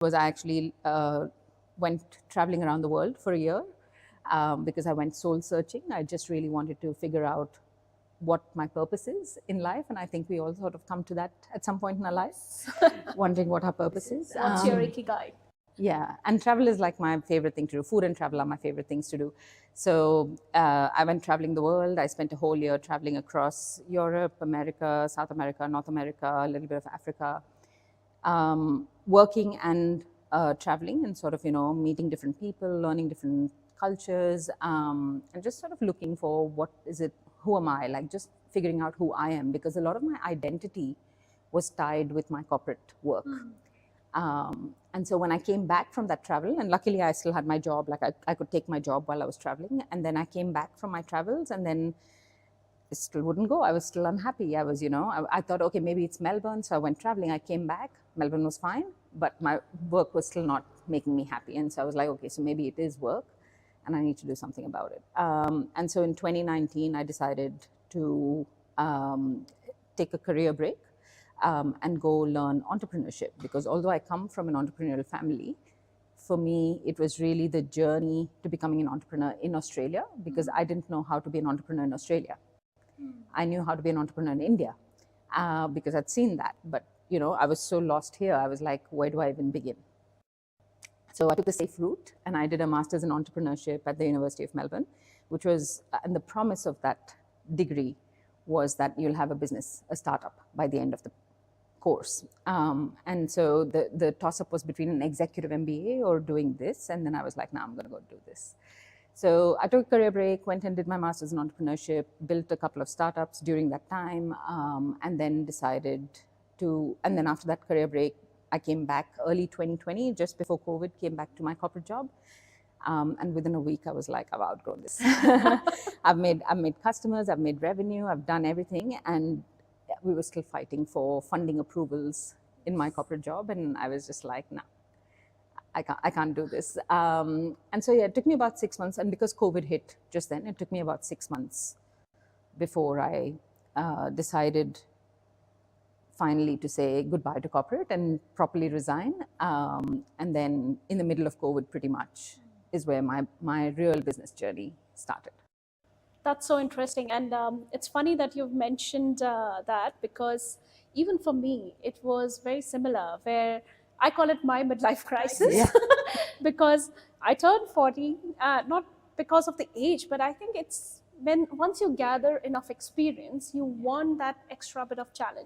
Was I actually went traveling around the world for a year because I went soul searching. I just really wanted to figure out what my purpose is in life, and I think we all sort of come to that at some point in our lives, wondering what our purpose is. What's your ikigai? Yeah, and travel is like my favorite thing to do. Food and travel are my favorite things to do. So I went traveling the world. I spent a whole year traveling across Europe, America, South America, North America, a little bit of Africa, working and traveling and sort of, meeting different people, learning different cultures, and just sort of looking for what is it, who am I, like just figuring out who I am, because a lot of my identity was tied with my corporate work. And so when I came back from that travel, and luckily I still had my job, like I could take my job while I was traveling. And then I came back from my travels, and then it still wouldn't go. I was still unhappy. I was, I thought, okay, maybe it's Melbourne. So I went traveling. I came back. Melbourne was fine, but my work was still not making me happy. And so I was like, okay, so maybe it is work, and I need to do something about it. And so in 2019, I decided to take a career break and go learn entrepreneurship, because although I come from an entrepreneurial family, for me, it was really the journey to becoming an entrepreneur in Australia, because I didn't know how to be an entrepreneur in Australia. I knew how to be an entrepreneur in India because I'd seen that. But, I was so lost here. I was like, where do I even begin? So I took the safe route, and I did a master's in entrepreneurship at the University of Melbourne, which was, and the promise of that degree was that you'll have a business, a startup by the end of the course. And so the toss-up was between an executive MBA or doing this. And then I was like, I'm going to go do this. So I took a career break, went and did my master's in entrepreneurship, built a couple of startups during that time, and then decided to, and then after that career break, I came back early 2020, just before COVID, came back to my corporate job. And within a week, I was like, I've outgrown this. I've made customers, I've made revenue, I've done everything. And we were still fighting for funding approvals in my corporate job. And I was just like, no, I can't do this. And so, yeah, it took me about 6 months. And because COVID hit just then, it took me about 6 months before I decided finally to say goodbye to corporate and properly resign. And then in the middle of COVID, pretty much, is where my real business journey started. That's so interesting. And it's funny that you've mentioned that, because even for me, it was very similar, where I call it my midlife crisis. Yeah. Because I turned 40, not because of the age, but I think it's once you gather enough experience, you want that extra bit of challenge.